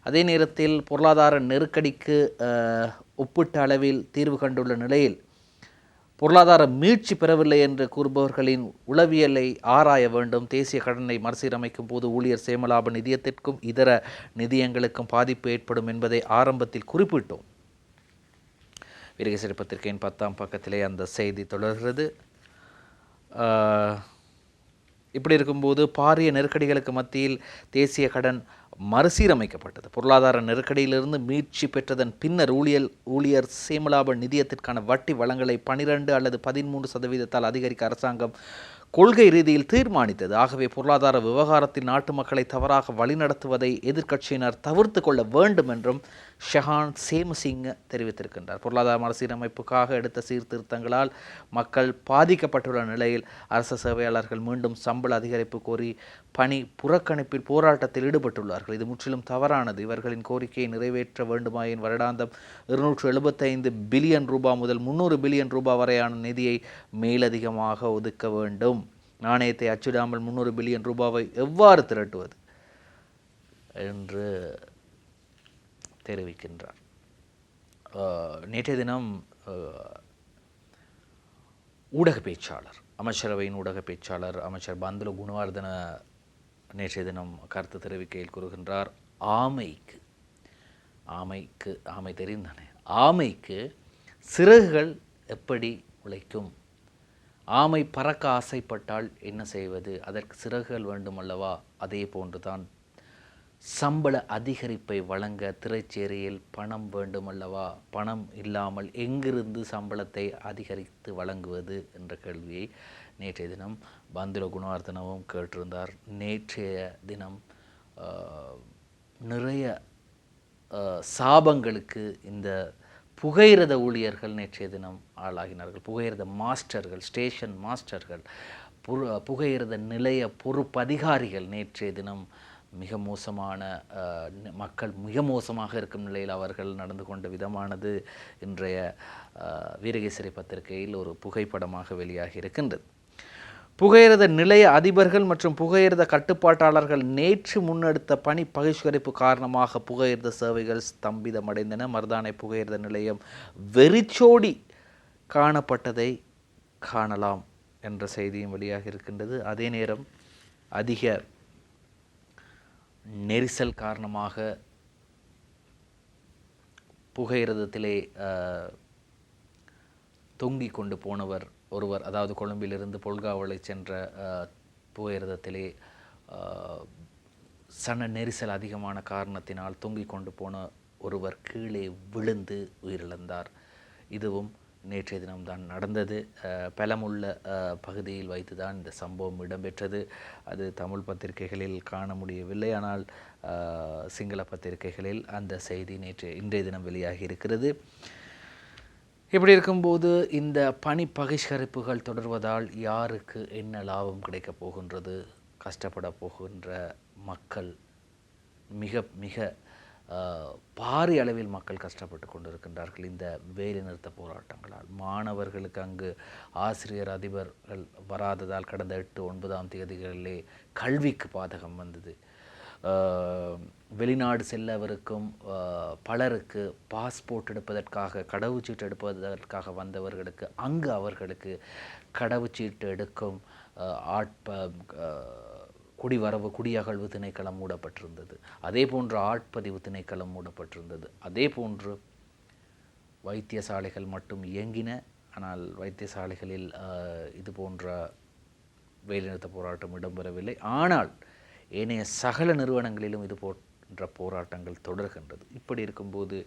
அதே நேரத்தில் பொருளாதார நெருக்கடிக்கு ஒப்பிட்ட அளவில் தீர்வு கண்டுள்ள நிலையில் பொருளாதார மீட்சி பெறவில்லை என்று கூறுபவர்களின் உளவியலை ஆராய வேண்டும். தேசிய கடனை மறுசீரமைக்கும் போது ஊழியர் சேமலாப நிதியத்திற்கும் இதர நிதியங்களுக்கும் பாதிப்பு ஏற்படும் என்பதை ஆரம்பத்தில் குறிப்பிட்டோம். வீரகேசரி பத்திரிகையின் 10ஆம் பக்கத்திலே அந்த செய்தி தொடர்கிறது. இப்படி இருக்கும்போது பாரிய நெருக்கடிகளுக்கு மத்தியில் தேசிய கடன் மறுசீரமைக்கப்பட்டது. பொருளாதார நெருக்கடியிலிருந்து மீட்சி பெற்றதன் பின்னர் ஊழியர் சேமலாப நிதியத்திற்கான வட்டி வளங்களை 12 அல்லது 13% அதிகரிக்க அரசாங்கம் கொள்கை ரீதியில் தீர்மானித்தது. ஆகவே பொருளாதார விவகாரத்தில் நாட்டு மக்களை தவறாக வழிநடத்துவதை எதிர்க்கட்சியினர் தவிர்த்து கொள்ள வேண்டும் என்றும் ஷஹான் சேமசிங்க தெரிவித்திருக்கின்றார். பொருளாதார மறுசீரமைப்புக்காக எடுத்த சீர்திருத்தங்களால் மக்கள் பாதிக்கப்பட்டுள்ள நிலையில் அரசு சேவையாளர்கள் மீண்டும் சம்பள அதிகரிப்பு கோரி பணி புறக்கணிப்பில் போராட்டத்தில் ஈடுபட்டுள்ளார்கள். இது முற்றிலும் தவறானது. இவர்களின் கோரிக்கையை நிறைவேற்ற வேண்டுமாயின் வருடாந்தம் 275 பில்லியன் ரூபாய் முதல் 300 பில்லியன் ரூபாய் வரையான நிதியை மேலதிகமாக ஒதுக்க வேண்டும். நாணயத்தை அச்சிடாமல் 300 பில்லியன் ரூபாவை எவ்வாறு திரட்டுவது என்று தெரிவிக்கின்றார். நேற்றைய தினம் ஊடக பேச்சாளர், அமைச்சரவையின் ஊடக பேச்சாளர் அமைச்சர் பந்துல குணவர்தன நேற்றைய தினம் கருத்து தெரிவிக்கையில் கூறுகின்றார், ஆமை தெரியும் தானே, ஆமைக்கு சிறகுகள் எப்படி உழைக்கும்? ஆமை பறக்க ஆசைப்பட்டால் என்ன செய்வது? அதற்கு சிறகுகள் வேண்டுமல்லவா? அதே போன்றுதான் சம்பள அதிகரிப்பை வழங்க திரைச்சேரியில் பணம் வேண்டுமல்லவா? பணம் இல்லாமல் எங்கிருந்து சம்பளத்தை அதிகரித்து வழங்குவது என்ற கேள்வியை நேற்றைய தினம் பந்துல குணவர்தனவும் கேட்டிருந்தார். நேற்றைய தினம் நிறைய சாபங்களுக்கு இந்த புகையிரத ஊழியர்கள் நேற்றைய தினம் ஆளாகினார்கள். புகையிரத மாஸ்டர்கள், ஸ்டேஷன் மாஸ்டர்கள், புகையிரத நிலைய பொறுப்பதிகாரிகள் நேற்றைய தினம் மிக மோசமான மக்கள் மிக மோசமாக இருக்கும் நிலையில் அவர்கள் நடந்து கொண்ட விதமானது இன்றைய வீரகேசரி பத்திரிகையில் ஒரு புகைப்படமாக வெளியாகி இருக்கின்றது. புகையிரத நிலைய அதிபர்கள் மற்றும் புகையிரத கட்டுப்பாட்டாளர்கள் நேற்று முன்னெடுத்த பணி பகிஷ்கரிப்பு காரணமாக புகையிரத சேவைகள் ஸ்தம்பிதமடைந்தன. மருதானை புகையிரத நிலையம் வெறிச்சோடி காணப்பட்டதை காணலாம் என்ற செய்தியும் வெளியாக இருக்கின்றது. அதே நேரம் அதிக நெரிசல் காரணமாக புகையிரதத்திலே தொங்கிக் கொண்டு போனவர் ஒருவர், அதாவது கொழும்பிலிருந்து பொல்காவளை சென்ற புகையிரதத்திலே சன நெரிசல் அதிகமான காரணத்தினால் தொங்கிக் கொண்டு போன ஒருவர் கீழே விழுந்து உயிரிழந்தார். இதுவும் நேற்றைய தினம்தான் நடந்தது. பலமுள்ள பகுதியில் வைத்துதான் இந்த சம்பவம் இடம்பெற்றது. அது தமிழ் பத்திரிகைகளில் காண முடியவில்லை, ஆனால் சிங்கள பத்திரிகைகளில் அந்த செய்தி இன்றைய தினம் வெளியாகி இருக்கிறது. இப்படி இருக்கும்போது இந்த பணி பகிஷ்கரிப்புகள் தொடர்வதால் யாருக்கு என்ன லாபம் கிடைக்கப் போகின்றது? கஷ்டப்பட போகின்ற மக்கள் மிக மிக பாரிய அளவில் மக்கள் கஷ்டப்பட்டு கொண்டிருக்கின்றார்கள் இந்த வேலைநிறுத்த போராட்டங்களால். மாணவர்களுக்கு அங்கு ஆசிரியர் அதிபர்கள் வராததால் கடந்த 8-9ஆம் தேதிகளிலே கல்விக்கு பாதகம் வந்தது. வெளிநாடு செல்லவருக்கும் பலருக்கு பாஸ்போர்ட் எடுப்பதற்காக, கடவுச்சீட்டு எடுப்பதற்காக வந்தவர்களுக்கு அங்கு அவர்களுக்கு கடவுச்சீட்டு எடுக்கும் குடியகழ்வு திணைக்களம் மூடப்பட்டிருந்தது. அதே போன்று ஆட்பதிவு திணைக்களம் மூடப்பட்டிருந்தது. அதே போன்று வைத்தியசாலைகள் மட்டும் இயங்கின. ஆனால் வைத்தியசாலைகளில் இது போன்ற வேலைநிறுத்த போராட்டம் இடம்பெறவில்லை. ஆனால் ஏனைய சகல நிறுவனங்களிலும் இது போன்ற போராட்டங்கள் தொடர்கின்றது. இப்படி இருக்கும்போது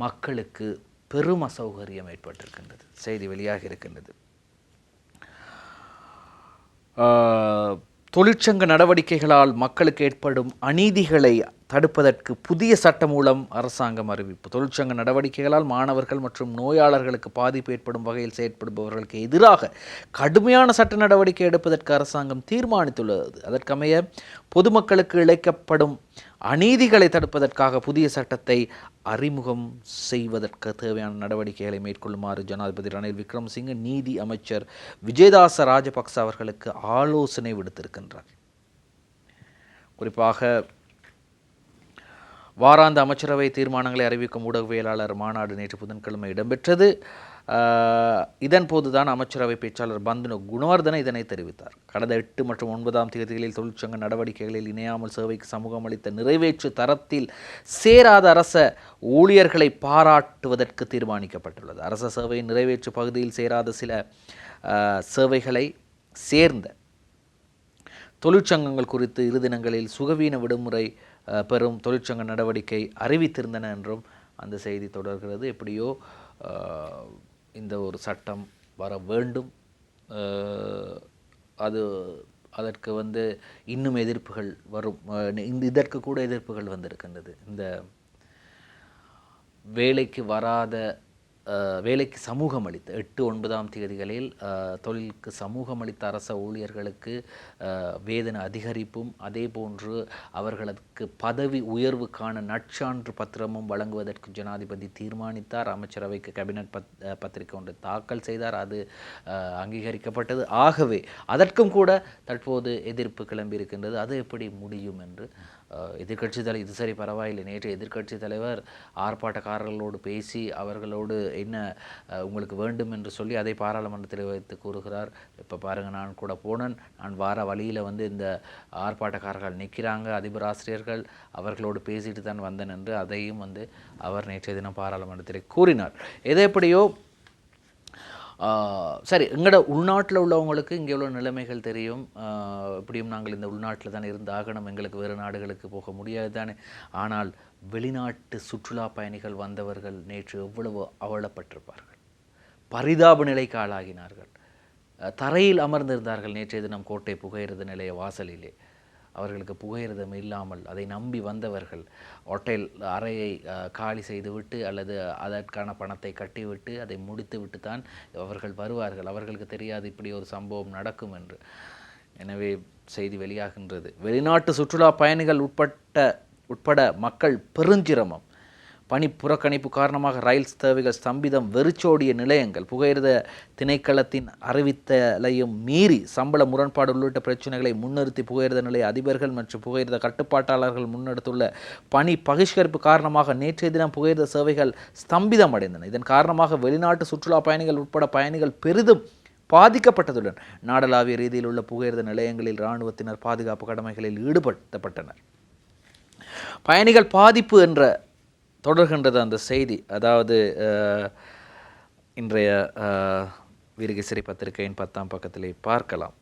மக்களுக்கு பெரும் அசௌகரியம் ஏற்பட்டிருக்கின்றது. செய்தி வெளியாக இருக்கின்றது. தொழிற்சங்க நடவடிக்கைகளால் மக்களுக்கு ஏற்படும் அநீதிகளை தடுப்பதற்கு புதிய சட்டமூலம் அரசாங்கம் அறிவிப்பு. தொழிற்சங்க நடவடிக்கைகளால் மாணவர்கள் மற்றும் நோயாளர்களுக்கு பாதிப்பு ஏற்படும் வகையில் செயற்படுபவர்களுக்கு எதிராக கடுமையான சட்ட நடவடிக்கை எடுப்பதற்கு அரசாங்கம் தீர்மானித்துள்ளது. அதற்கமைய பொதுமக்களுக்கு இழைக்கப்படும் அநீதிகளை தடுப்பதற்காக புதிய சட்டத்தை அறிமுகம் செய்வதற்கு தேவையான நடவடிக்கைகளை மேற்கொள்ளுமாறு ஜனாதிபதி ரணில் விக்ரமசிங்க நீதி அமைச்சர் விஜயதாச ராஜபக்ச அவர்களுக்கு ஆலோசனை விடுத்திருக்கின்றார். குறிப்பாக வாராந்த அமைச்சரவை தீர்மானங்களை அறிவிக்கும் ஊடகவியலாளர் மாநாடு நேற்று புதன்கிழமை இடம்பெற்றது. இதன் போதுதான் அமைச்சரவை பேச்சாளர் பந்துன குணவர்தன இதனை தெரிவித்தார். கடந்த 8 மற்றும் 9ஆம் தேதிகளில் தொழிற்சங்க நடவடிக்கைகளில் இணையாமல் சேவைக்கு சமூகம் அளித்த நிறைவேற்று தரத்தில் சேராத அரச ஊழியர்களை பாராட்டுவதற்கு தீர்மானிக்கப்பட்டுள்ளது. அரச சேவையின் நிறைவேற்று பகுதியில் சேராத சில சேவைகளை சேர்ந்த தொழிற்சங்கங்கள் குறித்து இரு தினங்களில் சுகவீன விடுமுறை பெறும் தொழிற்சங்க நடவடிக்கை அறிவித்திருந்தன என்றும் அந்த செய்தி தொடர்கிறது. எப்படியோ இந்த ஒரு சட்டம் வர வேண்டும். அதற்கு இன்னும் எதிர்ப்புகள் வரும். இதற்கு கூட எதிர்ப்புகள் வந்திருக்கின்றது. இந்த வேலைக்கு சமூகம் அளித்த 8, 9ஆம் தேதிகளில் தொழிலுக்கு சமூகம் அளித்த அரச ஊழியர்களுக்கு வேதன அதிகரிப்பும் அதே போன்று அவர்களுக்கு பதவி உயர்வுக்கான நற்சான்று பத்திரமும் வழங்குவதற்கு ஜனாதிபதி தீர்மானித்தார். அமைச்சரவைக்கு கேபினட் பத்திரிகை ஒன்று தாக்கல் செய்தார். அது அங்கீகரிக்கப்பட்டது. ஆகவே அதற்கும் கூட தற்போது எதிர்ப்பு கிளம்பியிருக்கின்றது. அது எப்படி முடியும் என்று எதிர்க்கட்சி தலைவர் இது சரி பரவாயில்லை. நேற்று எதிர்க்கட்சி தலைவர் ஆர்ப்பாட்டக்காரர்களோடு பேசி அவர்களோடு என்ன உங்களுக்கு வேண்டும் என்று சொல்லி அதை பாராளுமன்றத்தில் வைத்து கூறுகிறார். இப்போ பாருங்கள், நான் கூட போனேன், நான் வார வழியில் இந்த ஆர்ப்பாட்டக்காரர்கள் நிற்கிறாங்க, அதிபர் ஆசிரியர்கள், அவர்களோடு பேசிட்டு தான் வந்தேன் என்று அதையும் அவர் நேற்றைய தினம் பாராளுமன்றத்தில் கூறினார். எது எப்படியோ சரி, எங்களோட உள்நாட்டில் உள்ளவங்களுக்கு இங்கே உள்ள நிலைமைகள் தெரியும். எப்படியும் நாங்கள் இந்த உள்நாட்டில் தான் இருந்தாகணும், எங்களுக்கு வேறு நாடுகளுக்கு போக முடியாது தானே. ஆனால் வெளிநாட்டு சுற்றுலா பயணிகள் வந்தவர்கள் நேற்று எவ்வளவு அவலப்பட்டிருப்பார்கள், பரிதாப நிலைக்கு ஆளாகினார்கள். தரையில் அமர்ந்திருந்தார்கள் நேற்றைய தினம் கோட்டை புகையிரத நிலைய வாசலிலே. அவர்களுக்கு புகையிரதம் இல்லாமல் அதை நம்பி வந்தவர்கள் ஹோட்டல் அறையை காலி செய்துவிட்டு அல்லது அதற்கான பணத்தை கட்டிவிட்டு அதை முடித்துவிட்டு தான் அவர்கள் வருவார்கள். அவர்களுக்கு தெரியாது இப்படி ஒரு சம்பவம் நடக்கும் என்று. எனவே செய்தி வெளியாகின்றது. வெளிநாட்டு சுற்றுலா பயணிகள் உட்பட மக்கள் பெருஞ்சிரமம். பணி புறக்கணிப்பு காரணமாக ரயில் சேவைகள் ஸ்தம்பிதம், வெறிச்சோடிய நிலையங்கள், புகையிரத திணைக்களத்தின் அறிவித்தலையும் மீறி சம்பள முரண்பாடு உள்ளிட்ட பிரச்சனைகளை முன்னிறுத்தி புகையிரத நிலைய அதிபர்கள் மற்றும் புகையிரத கட்டுப்பாட்டாளர்கள் முன்னெடுத்துள்ள பணி பகிஷ்கரிப்பு காரணமாக நேற்றைய தினம் புகையிரத சேவைகள் ஸ்தம்பிதம் அடைந்தன. இதன் காரணமாக வெளிநாட்டு சுற்றுலா பயணிகள் உட்பட பயணிகள் பெரிதும் பாதிக்கப்பட்டதுடன் நாடளாவிய ரீதியில் உள்ள புகையிரத நிலையங்களில் இராணுவத்தினர் பாதுகாப்பு கடமைகளில் ஈடுபடுத்தப்பட்டனர். பயணிகள் பாதிப்பு என்ற தொடர்கின்றது அந்த செய்தி. அதாவது இன்றைய வீரகேசரி பத்திரிகையின் 10ஆம் பக்கத்திலே பார்க்கலாம்.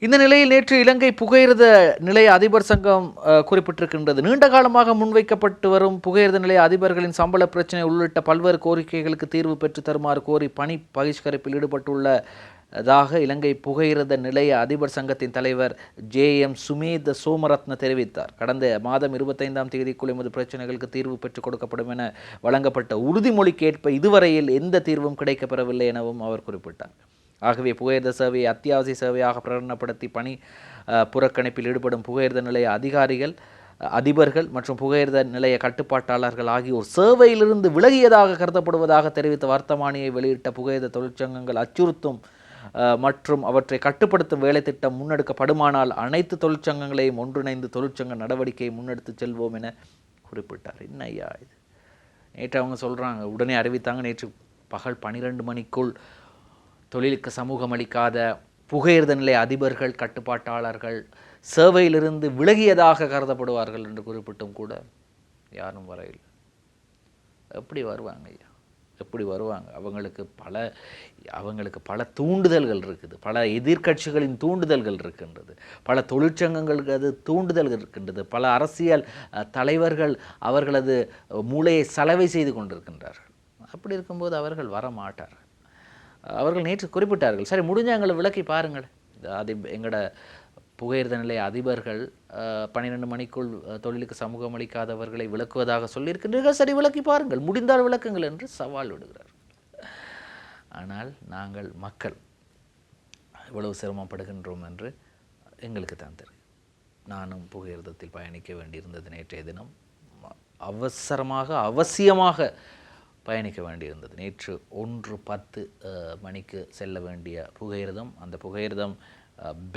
இந்த நிலையில் நேற்று இலங்கை புகையிரத நிலைய அதிபர் சங்கம் குறிப்பிட்டிருக்கின்றது. நீண்ட காலமாக முன்வைக்கப்பட்டு வரும் புகையிரத நிலைய அதிபர்களின் சம்பள பிரச்சினை உள்ளிட்ட பல்வேறு கோரிக்கைகளுக்கு தீர்வு பெற்று தருமாறு கோரி பணி பகிஷ்கரிப்பில் ஈடுபட்டுள்ளதாக இலங்கை புகையிரத நிலைய அதிபர் சங்கத்தின் தலைவர் JM சுமேத சோமரத்ன தெரிவித்தார். கடந்த மாதம் 25ஆம் தேதிக்குள் எமது பிரச்சனைகளுக்கு தீர்வு பெற்றுக் கொடுக்கப்படும் என வழங்கப்பட்ட உறுதிமொழிக்கேற்ப இதுவரையில் எந்த தீர்வும் கிடைக்கப்பெறவில்லை எனவும் அவர் குறிப்பிட்டார். ஆகவே புகையிரத சேவையை அத்தியாவசிய சேவையாக பிரகடனப்படுத்தி பணி புறக்கணிப்பில் ஈடுபடும் புகையிரத நிலைய அதிபர்கள் மற்றும் புகையிரத நிலைய கட்டுப்பாட்டாளர்கள் ஆகியோர் சேவையிலிருந்து விலகியதாக கருதப்படுவதாக தெரிவித்த வர்த்தமானியை வெளியிட்ட புகையிரத தொழிற்சங்கங்கள் அச்சுறுத்தும் மற்றும் அவற்றை கட்டுப்படுத்தும் வேலை திட்டம் முன்னெடுக்கப்படுமானால் அனைத்து தொழிற்சங்கங்களையும் ஒன்றிணைந்து தொழிற்சங்க நடவடிக்கையை முன்னெடுத்து செல்வோம் என குறிப்பிட்டார். என்னையா இது? நேற்று அவங்க சொல்கிறாங்க, உடனே அறிவித்தாங்க, நேற்று பகல் 12 மணிக்குள் தொழிலுக்கு சமூகம் அளிக்காத புகையிரத நிலைய அதிபர்கள் கட்டுப்பாட்டாளர்கள் சேவையிலிருந்து விலகியதாக கருதப்படுவார்கள் என்று குறிப்பிட்டும் கூட யாரும் வரையில். எப்படி வருவாங்க ஐயா? எப்படி வருவாங்க? அவங்களுக்கு பல தூண்டுதல்கள் இருக்குது, பல எதிர்க்கட்சிகளின் தூண்டுதல்கள் இருக்கின்றது, பல தொழிற்சங்கங்களுக்கு அது தூண்டுதல்கள் இருக்கின்றது, பல அரசியல் தலைவர்கள் அவர்களது மூளையை சலவை செய்து கொண்டிருக்கின்றார்கள். அப்படி இருக்கும்போது அவர்கள் வரமாட்டார்கள். அவர்கள் நேற்று குறிப்பிட்டார்கள், சரி முடிஞ்ச எங்களை விளக்கி பாருங்கள், எங்களோட புகையிரத நிலைய அதிபர்கள் 12 மணிக்குள் தொழிலுக்கு சமூகம் அளிக்காதவர்களை விளக்குவதாக சொல்லியிருக்கின்றீர்கள், சரி விளக்கி பாருங்கள், முடிந்தால் விளக்குங்கள் என்று சவால் விடுகிறார். ஆனால் நாங்கள் மக்கள் இவ்வளவு சிரமப்படுகின்றோம் என்று எங்களுக்கு தான் தெரியும். நானும் புகையிரதத்தில் பயணிக்க வேண்டியிருந்தது. நேற்றைய தினம் அவசியமாக பயணிக்க வேண்டியிருந்தது. நேற்று 1:10 மணிக்கு செல்ல வேண்டிய புகையிரதம், அந்த புகையிரதம்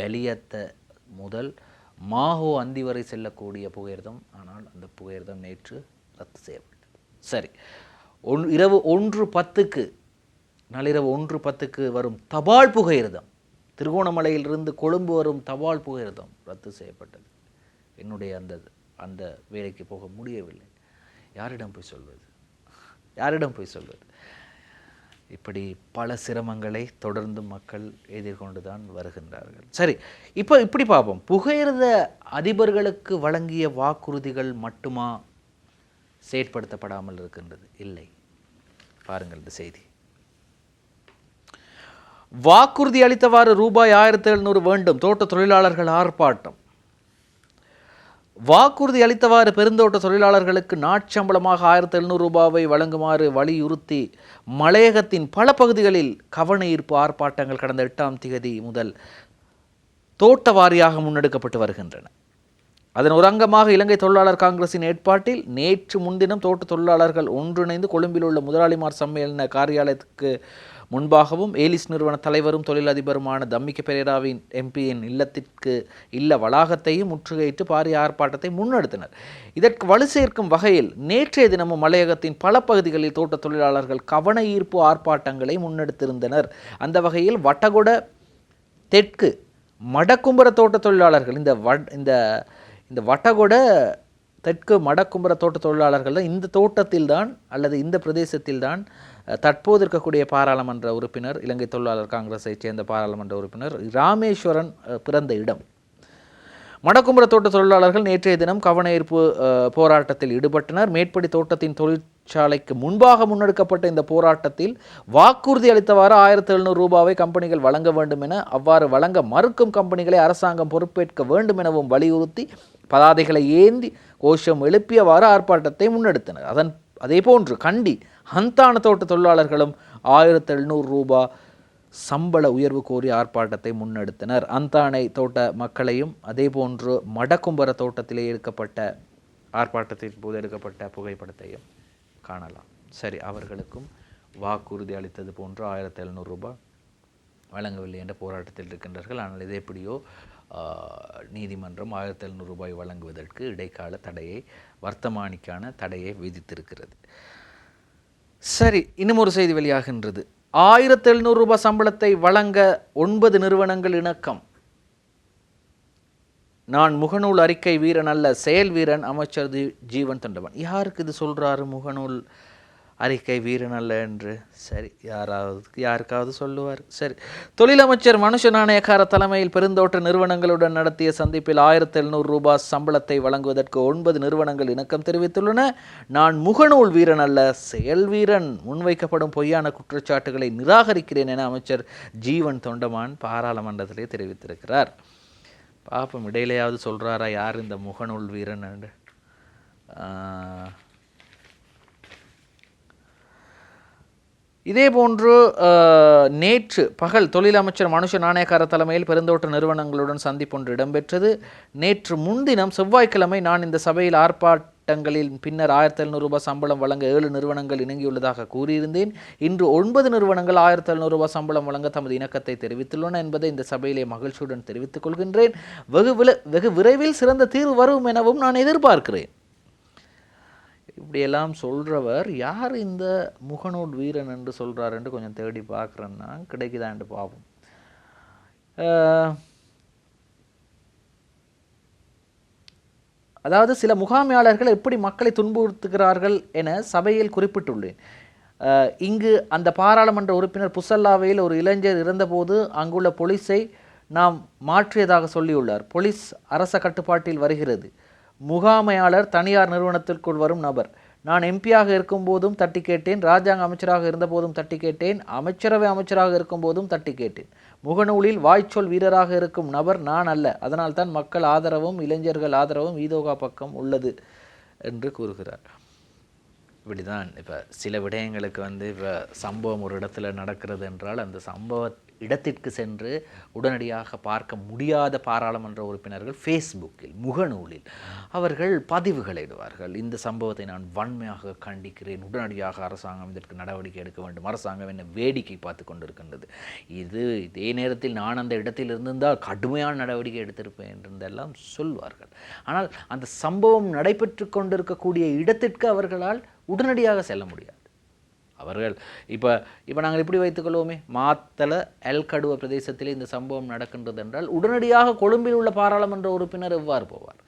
பெலியத்த முதல் மாஹோ அந்தி வரை செல்லக்கூடிய புகையிரதம். ஆனால் அந்த புகையிரதம் நேற்று ரத்து செய்யப்பட்டது. சரி, இரவு 1:10 நள்ளிரவு 1:10 வரும் தபால் புகையிரதம், திருகோணமலையிலிருந்து கொழும்பு வரும் தபால் புகையிரதம் ரத்து செய்யப்பட்டது. என்னுடைய அந்த வேலைக்கு போக முடியவில்லை. யாரிடம் போய் சொல்வது? யாரிடம் போய் சொல்வது? இப்படி பல சிரமங்களை தொடர்ந்து மக்கள் எதிர்கொண்டு தான் வருகின்றார்கள். சரி, இப்போ இப்படி பார்ப்போம். புகையிரத அதிபர்களுக்கு வழங்கிய வாக்குறுதிகள் மட்டுமா செயற்படுத்தப்படாமல் இருக்கின்றது? இல்லை. பாருங்கள் இந்த செய்தி. வாக்குறுதி அளித்தவாறு ரூபாய் 1700 வேண்டும், தோட்ட தொழிலாளர்கள் ஆர்ப்பாட்டம். வாக்குறுதி அளித்தவாறு பெருந்தோட்ட தொழிலாளர்களுக்கு நாட்சம்பளமாக 1700 ரூபாவை வழங்குமாறு வலியுறுத்தி மலையகத்தின் பல பகுதிகளில் கவன ஈர்ப்பு ஆர்ப்பாட்டங்கள் கடந்த 8ஆம் தேதி முதல் தோட்ட வாரியாக முன்னெடுக்கப்பட்டு வருகின்றன. அதன் ஒரு அங்கமாக இலங்கை தொழிலாளர் காங்கிரசின் ஏற்பாட்டில் நேற்று முன்தினம் தோட்ட தொழிலாளர்கள் ஒன்றிணைந்து கொழும்பில் உள்ள முதலாளிமார் சம்மேளன காரியாலயத்துக்கு முன்பாகவும் ஏலிஸ் நிறுவன தலைவரும் தொழிலதிபருமான தம்மிக்க பெரேராவின் எம்பியின் இல்ல வளாகத்தையும் முற்றுகையிட்டு பாரிய ஆர்ப்பாட்டத்தை முன்னெடுத்தனர். இதற்கு வலு சேர்க்கும் வகையில் நேற்றைய தினமும் மலையகத்தின் பல பகுதிகளில் தோட்ட தொழிலாளர்கள் கவன ஈர்ப்பு ஆர்ப்பாட்டங்களை முன்னெடுத்திருந்தனர். அந்த வகையில் வட்டகொட தெற்கு மடக்கும்பர தோட்ட தொழிலாளர்கள் இந்த வட்டகொட தெற்கு மடக்கும்பர தோட்ட தொழிலாளர்கள் தான் இந்த தோட்டத்தில்தான் அல்லது இந்த பிரதேசத்தில்தான் தற்போது இருக்கக்கூடிய பாராளுமன்ற உறுப்பினர், இலங்கை தொழிலாளர் காங்கிரஸை சேர்ந்த பாராளுமன்ற உறுப்பினர் ராமேஸ்வரன் பிறந்த இடம். மடக்கும்பர தோட்ட தொழிலாளர்கள் நேற்றைய தினம் கவன ஈர்ப்பு போராட்டத்தில் ஈடுபட்டனர். மேற்படி தோட்டத்தின் தொழிற்சாலைக்கு முன்பாக முன்னெடுக்கப்பட்ட இந்த போராட்டத்தில் வாக்குறுதி அளித்தவாறு 1700 ரூபாவை கம்பெனிகள் வழங்க வேண்டும் என, அவ்வாறு வழங்க மறுக்கும் கம்பெனிகளை அரசாங்கம் பொறுப்பேற்க வேண்டும் எனவும் வலியுறுத்தி பதாதைகளை ஏந்தி கோஷம் எழுப்பியவாறு ஆர்ப்பாட்டத்தை முன்னெடுத்தனர். அதேபோன்று கண்டி ஹந்தான தோட்ட தொழிலாளர்களும் 1700 ரூபாய் சம்பள உயர்வு கோரி ஆர்ப்பாட்டத்தை முன்னெடுத்தனர். அந்தானை தோட்ட மக்களையும் அதேபோன்று மடக்கும்பர தோட்டத்திலே எடுக்கப்பட்ட ஆர்ப்பாட்டத்தின் போது எடுக்கப்பட்ட புகைப்படத்தையும் காணலாம். சரி, அவர்களுக்கும் வாக்குறுதி அளித்தது போன்று 1700 ரூபாய் வழங்கவில்லை என்ற போராட்டத்தில் இருக்கின்றார்கள். ஆனால் இது எப்படியோ நீதிமன்றம் 1700 ரூபாய் வழங்குவதற்கு இடைக்கால தடையை, வர்த்தமானிக்கான தடையை விதித்திருக்கிறது. சரி, இன்னும் ஒரு செய்தி வெளியாகின்றது. 1700 ரூபாய் சம்பளத்தை வழங்க 9 நிறுவனங்கள் இணக்கம். நான் முகநூல் அறிக்கை வீரன் அல்ல, செயல் வீரன், அமைச்சர் ஜீவன் தொண்டமான். யாருக்கு இது சொல்றாரு முகநூல் அறிக்கை வீரன் அல்ல என்று? சரி, யாருக்காவது சொல்லுவார். சரி, தொழிலமைச்சர் மனுஷ நாணயக்கார தலைமையில் பெருந்தோட்ட நிறுவனங்களுடன் நடத்திய சந்திப்பில் 1700 ரூபாய் சம்பளத்தை வழங்குவதற்கு 9 நிறுவனங்கள் இணக்கம் தெரிவித்துள்ளன. நான் முகநூல் வீரன் அல்ல, செயல் வீரன். முன்வைக்கப்படும் பொய்யான குற்றச்சாட்டுகளை நிராகரிக்கிறேன் என அமைச்சர் ஜீவன் தொண்டமான் பாராளுமன்றத்திலே தெரிவித்திருக்கிறார். பாப்பம், இடையிலேயாவது சொல்றாரா யார் இந்த முகநூல் வீரன் என்று? இதேபோன்று நேற்று பகல் தொழிலமைச்சர் மனுஷ நாணயக்கார தலைமையில் பெருந்தோட்ட நிறுவனங்களுடன் சந்திப்பொன்று இடம்பெற்றது. நேற்று முன்தினம் செவ்வாய்க்கிழமை நான் இந்த சபையில் ஆர்ப்பாட்டங்களில் பின்னர் 1700 ரூபாய் சம்பளம் வழங்க 7 நிறுவனங்கள் இணங்கியுள்ளதாக கூறியிருந்தேன். இன்று 9 நிறுவனங்கள் 1700 ரூபாய் சம்பளம் வழங்க தமது இணக்கத்தை தெரிவித்துள்ளன என்பதை இந்த சபையிலே மகிழ்ச்சியுடன் தெரிவித்துக் கொள்கின்றேன். வெகு விரைவில் சிறந்த தீர்வு வரும் எனவும் நான் எதிர்பார்க்கிறேன். இப்படியெல்லாம் சொல்கிறவர் யார் இந்த முகநூல் வீரன் என்று சொல்கிறார் என்று கொஞ்சம் தேடி பார்க்குறேன்னா கிடைக்குதான்னு பார்ப்போம். அதாவது சில முகாமையாளர்கள் எப்படி மக்களை துன்புறுத்துகிறார்கள் என சபையில் குறிப்பிட்டுள்ளேன். இங்கு அந்த பாராளுமன்ற உறுப்பினர் புசல்லாவையில் ஒரு இளைஞர் இருந்தபோது அங்குள்ள போலீஸை நாம் மாற்றியதாக சொல்லியுள்ளார். போலீஸ் அரச கட்டுப்பாட்டில் வருகிறது. முகாமையாளர் தனியார் நிறுவனத்திற்குள் வரும் நபர். நான் எம்பியாக இருக்கும்போதும் தட்டி கேட்டேன், ராஜாங்க அமைச்சராக இருந்தபோதும் தட்டி கேட்டேன், அமைச்சரவை அமைச்சராக இருக்கும்போதும் தட்டி கேட்டேன். முகநூலில் வாய்ச்சொல் வீரராக இருக்கும் நபர் நான் அல்ல. அதனால் தான் மக்கள் ஆதரவும் இளைஞர்கள் ஆதரவும் ஈதோகா பக்கம் உள்ளது என்று கூறுகிறார். இப்படிதான் இப்போ சில விடயங்களுக்கு இப்போ சம்பவம் ஒரு இடத்துல நடக்கிறது என்றால் அந்த இடத்திற்கு சென்று உடனடியாக பார்க்க முடியாத பாராளுமன்ற உறுப்பினர்கள் ஃபேஸ்புக்கில் முகநூலில் அவர்கள் பதிவுகளை இடுவார்கள். இந்த சம்பவத்தை நான் வன்மையாக கண்டிக்கிறேன், உடனடியாக அரசாங்கம் இதற்கு நடவடிக்கை எடுக்க வேண்டும், அரசாங்கம் என்ன வேடிக்கை பார்த்து கொண்டிருக்கின்றது, இதே நேரத்தில் நான் அந்த இடத்தில் இருந்திருந்தால் கடுமையான நடவடிக்கை எடுத்திருப்பேன் என்றெல்லாம் சொல்வார்கள். ஆனால் அந்த சம்பவம் நடைபெற்று கொண்டிருக்கக்கூடிய இடத்திற்கு அவர்களால் உடனடியாக செல்ல முடியாது. அவர்கள் இப்போ நாங்கள் இப்படி வைத்துக்கொள்வோமே, மாத்தள எல்கடுவ பிரதேசத்திலே இந்த சம்பவம் நடக்கின்றது என்றால் உடனடியாக கொழும்பில் உள்ள பாராளுமன்ற உறுப்பினர் எவ்வாறு போவார்?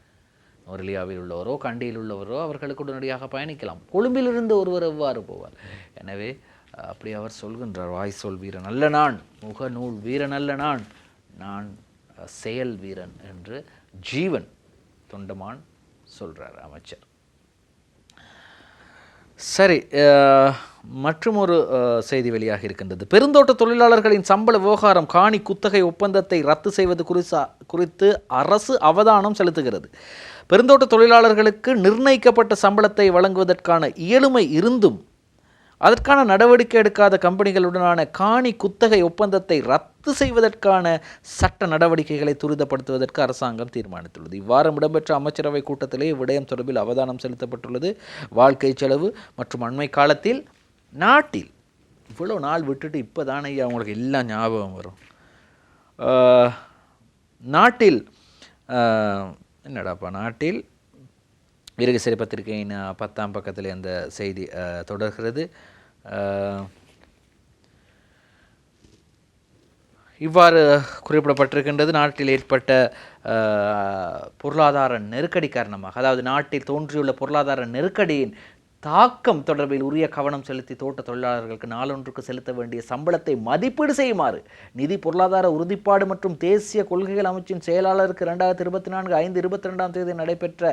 நுவரெலியாவில் உள்ளவரோ கண்டியில் உள்ளவரோ அவர்களுக்கு உடனடியாக பயணிக்கலாம். கொழும்பிலிருந்து ஒருவர் எவ்வாறு போவார்? எனவே அப்படி அவர் சொல்கின்றார், வாய் சொல் வீரன் அல்ல நான், முகநூல் வீரன் அல்ல நான், நான் செயல் வீரன் என்று ஜீவன் தொண்டமான் சொல்கிறார் அமைச்சர். சரி, மற்றும் ஒரு செய்தி வெளியாக இருக்கின்றது. பெருந்தோட்ட தொழிலாளர்களின் சம்பள விவகாரம் காணி குத்தகை ஒப்பந்தத்தை ரத்து செய்வது குறித்து அரசு அவதானம் செலுத்துகிறது. பெருந்தோட்ட தொழிலாளர்களுக்கு நிர்ணயிக்கப்பட்ட சம்பளத்தை வழங்குவதற்கான இயலுமை இருந்தும் அதற்கான நடவடிக்கை எடுக்காத கம்பெனிகளுடனான காணி குத்தகை ஒப்பந்தத்தை ரத்து செய்வதற்கான சட்ட நடவடிக்கைகளை துரிதப்படுத்துவதற்கு அரசாங்கம் தீர்மானித்துள்ளது. இவ்வாரம் இடம்பெற்ற அமைச்சரவை கூட்டத்திலே இவ்விடயம் தொடர்பில் அவதானம் செலுத்தப்பட்டுள்ளது. வாழ்க்கை செலவு மற்றும் அண்மை காலத்தில் நாட்டில் இவ்வளோ நாள் விட்டுட்டு இப்போ தானே அவங்களுக்கு எல்லாம் ஞாபகம் வரும். நாட்டில் என்னடாப்பா நாட்டில் வீரகேசரி பத்திரிகையின் 10ஆம் பக்கத்தில் அந்த செய்தி தொடர்கிறது. இவ்வாறு குறிப்பிடப்பட்டிருக்கின்றது. நாட்டில் ஏற்பட்ட பொருளாதார நெருக்கடி காரணமாக, அதாவது நாட்டில் தோன்றியுள்ள பொருளாதார நெருக்கடியின் தாக்கம் தொடர்பில் உரிய கவனம் செலுத்தி தோட்ட தொழிலாளர்களுக்கு நாளொன்றுக்கு செலுத்த வேண்டிய சம்பளத்தை மதிப்பீடு செய்யுமாறு நிதி பொருளாதார உறுதிப்பாடு மற்றும் தேசிய கொள்கைகள் அமைச்சின் செயலாளருக்கு 2024 5/22 நடைபெற்ற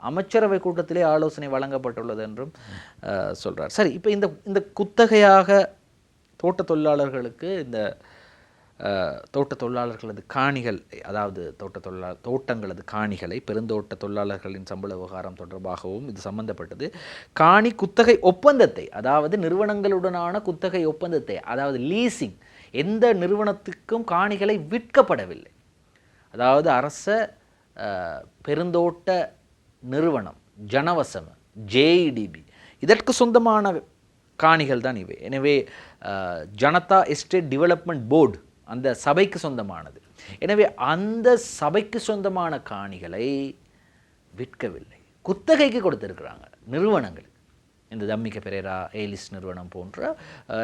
அமைச்சரவை கூட்டத்திலே ஆலோசனை வழங்கப்பட்டுள்ளது என்றும் சொல்கிறார். சரி, இப்போ இந்த குத்தகையாக தோட்ட தொழிலாளர்களுக்கு இந்த தோட்ட தொழிலாளர்களது காணிகள், அதாவது தோட்டங்களது காணிகளை பெருந்தோட்ட தொழிலாளர்களின் சம்பள விவகாரம் தொடர்பாகவும் இது சம்பந்தப்பட்டது. காணி குத்தகை ஒப்பந்தத்தை, அதாவது நிறுவனங்களுடனான குத்தகை ஒப்பந்தத்தை, அதாவது லீசிங், எந்த நிறுவனத்துக்கும் காணிகளை விற்கப்படவில்லை. அதாவது அரச பெருந்தோட்ட நிறுவனம் ஜனவசம ஜேஇடிபி இதற்கு சொந்தமான காணிகள் தான் இவை. எனவே ஜனதா எஸ்டேட் டெவலப்மெண்ட் போர்டு அந்த சபைக்கு சொந்தமானது. எனவே அந்த சபைக்கு சொந்தமான காணிகளை விற்கவில்லை, குத்தகைக்கு கொடுத்திருக்கிறாங்க நிறுவனங்களுக்கு. இந்த தம்மிக்க பெரேரா ஏலிஸ் நிறுவனம் போன்ற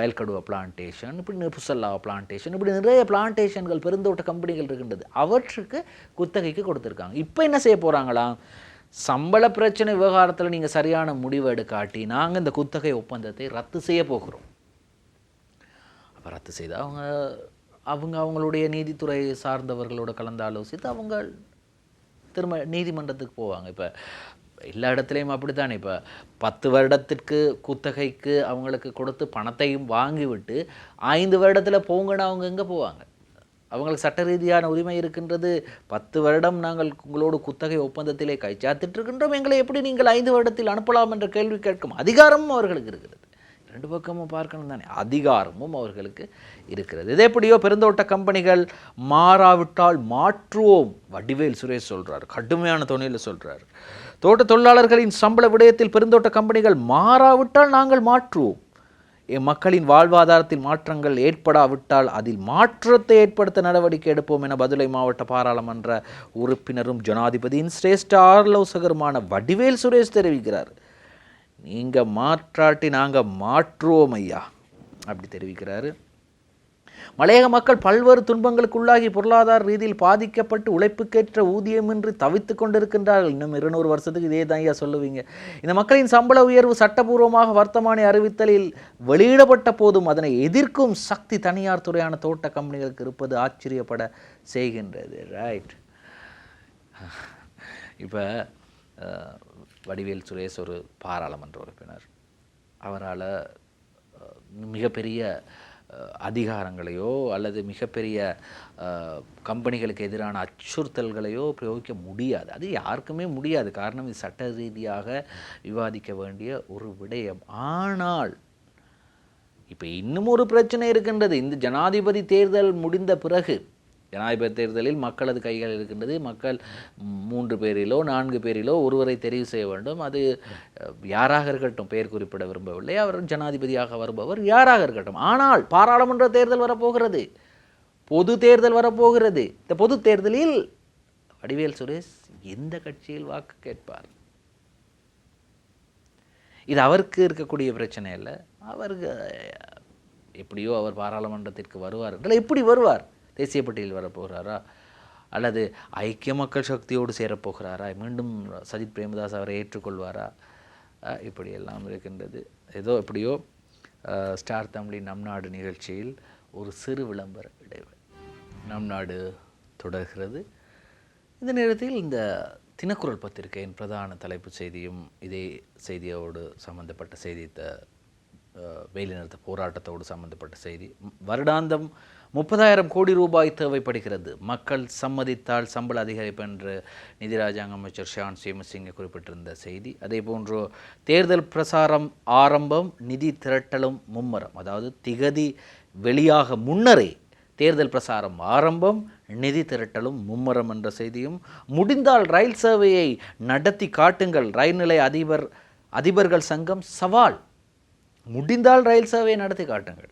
எல்கடுவா பிளான்டேஷன், இப்படி புசல்லா பிளான்டேஷன், இப்படி நிறைய பிளான்டேஷன்கள் பெருந்தோட்ட கம்பெனிகள் இருக்கின்றது, அவற்றுக்கு குத்தகைக்கு கொடுத்துருக்காங்க. இப்போ என்ன செய்ய போகிறாங்களாம், சம்பள பிரச்சனை விவகாரத்தில் நீங்கள் சரியான முடிவு எடுக்காட்டி நாங்கள் இந்த குத்தகை ஒப்பந்தத்தை ரத்து செய்ய போகிறோம். அப்போ ரத்து செய்தால் அவங்களுடைய நீதித்துறை சார்ந்தவர்களோட கலந்து ஆலோசித்து அவங்க திரும்ப நீதிமன்றத்துக்கு போவாங்க. இப்போ எல்லா இடத்துலையும் அப்படி தானே. இப்போ 10 வருடத்திற்கு குத்தகைக்கு அவங்களுக்கு கொடுத்து பணத்தையும் வாங்கிவிட்டு 5 வருடத்தில் போங்கன்னா அவங்க எங்கே போவாங்க? அவங்களுக்கு சட்ட ரீதியான உரிமை இருக்கின்றது. 10 வருடம் நாங்கள் உங்களோடு குத்தகை ஒப்பந்தத்திலே கைச்சாத்திட்டிருக்கின்றோம், எங்களை எப்படி நீங்கள் 5 வருடத்தில் அனுப்பலாம் என்ற கேள்வி கேட்கும் அதிகாரமும் அவர்களுக்கு இருக்கிறது. 2 பக்கமும் பார்க்கணும் தானே, அதிகாரமும் அவர்களுக்கு இருக்கிறது. இதே எப்படியோ பெருந்தோட்ட கம்பெனிகள் மாறாவிட்டால் மாற்றுவோம், வடிவேல் சுரேஷ் சொல்கிறார், கடுமையான தொனியில் சொல்கிறார். தோட்ட தொழிலாளர்களின் சம்பள விடயத்தில் பெருந்தோட்ட கம்பெனிகள் மாறாவிட்டால் நாங்கள் மாற்றுவோம். மக்களின் வாழ்வாதாரத்தில் மாற்றங்கள் ஏற்படாவிட்டால் அதில் மாற்றத்தை ஏற்படுத்த நடவடிக்கை எடுப்போம் என பதுளை மாவட்ட பாராளுமன்ற உறுப்பினரும் ஜனாதிபதியின் சிரேஷ்ட ஆலோசகருமான வடிவேல் சுரேஷ் தெரிவிக்கிறார். நீங்கள் மாற்றாட்டி நாங்கள் மாற்றுவோம் ஐயா, அப்படி தெரிவிக்கிறாரு. மலையக மக்கள் பல்வேறு துன்பங்களுக்கு உள்ளாகி பொருளாதார ரீதியில் பாதிக்கப்பட்டு உழைப்புக்கேற்ற ஊதியமின்றி தவித்து கொண்டிருக்கின்றார்கள். இன்னும் 200 வருஷத்துக்கு இதே தான் ஐயா சொல்லுவீங்க. இந்த மக்களின் சம்பள உயர்வு சட்டபூர்வமாக வர்த்தமானி அறிவித்தலில் வெளியிடப்பட்ட போதும் அதனை எதிர்க்கும் சக்தி தனியார் துறையான தோட்ட கம்பெனிகளுக்கு இருப்பது ஆச்சரியப்பட செய்கின்றது. ரைட். இப்போ வடிவேல் சுரேஷ் ஒரு பாராளுமன்ற உறுப்பினர், அவரால் மிகப்பெரிய அதிகாரங்களையோ அல்லது மிகப்பெரிய கம்பெனிகளுக்கு எதிரான அச்சுறுத்தல்களையோ பிரயோகிக்க முடியாது. அது யாருக்குமே முடியாது. காரணம், இது சட்ட ரீதியாக விவாதிக்க வேண்டிய ஒரு விடயம். ஆனால் இப்போ இன்னும் ஒரு பிரச்சனை இருக்கின்றது. இந்த ஜனாதிபதி தேர்தல் முடிந்த பிறகு ஜனாதிபதி தேர்தலில் மக்களது கைகள் இருக்கின்றது. மக்கள் 3 பேரிலோ 4 பேரிலோ ஒருவரை தெரிவு செய்ய வேண்டும். அது யாராக இருக்கட்டும், பெயர் குறிப்பிட விரும்பவில்லை. அவர் ஜனாதிபதியாக வருபவர் யாராக இருக்கட்டும். ஆனால் பாராளுமன்ற தேர்தல் வரப்போகிறது, பொது தேர்தல் வரப்போகிறது. இந்த பொது தேர்தலில் வடிவேல் சுரேஷ் எந்த கட்சியில் வாக்கு கேட்பார்? இது அவருக்கு இருக்கக்கூடிய பிரச்சனை இல்லை. அவருக்கு எப்படியோ அவர் பாராளுமன்றத்திற்கு வருவார் என்றால் எப்படி வருவார்? தேசிய பட்டியலில் வரப்போகிறாரா அல்லது ஐக்கிய மக்கள் சக்தியோடு சேரப்போகிறாரா? மீண்டும் சஜித் பிரேமதாஸ் அவரை ஏற்றுக்கொள்வாரா? இப்படியெல்லாம் இருக்கின்றது. ஏதோ எப்படியோ ஸ்டார் தமிழின் நம் நாடு நிகழ்ச்சியில் ஒரு சிறு விளம்பர இடைவெளி. நம் நாடு தொடர்கிறது. இந்த நேரத்தில் இந்த தினக்குரல் பத்திரிகையின் பிரதான தலைப்பு செய்தியும் இதே செய்தியோடு சம்பந்தப்பட்ட செய்தி, வேலைநிறுத்த போராட்டத்தோடு சம்பந்தப்பட்ட செய்தி. வருடாந்தம் 30,000 கோடி ரூபாய் தேவைப்படுகிறது, மக்கள் சம்மதித்தால் சம்பள அதிகரிப்பு என்று நிதி ராஜாங்க அமைச்சர் ஷான் சேமசிங்க குறிப்பிட்டிருந்த செய்தி. அதே போன்று தேர்தல் பிரசாரம் ஆரம்பம், நிதி திரட்டலும் மும்மரம். அதாவது திகதி வெளியாக முன்னரே தேர்தல் பிரசாரம் ஆரம்பம், நிதி திரட்டலும் மும்மரம் என்ற செய்தியும். முடிந்தால் ரயில் சேவையை நடத்தி காட்டுங்கள், ரயில் நிலைய அதிபர்கள் சங்கம் சவால். முடிந்தால் ரயில் சேவையை நடத்தி காட்டுங்கள்,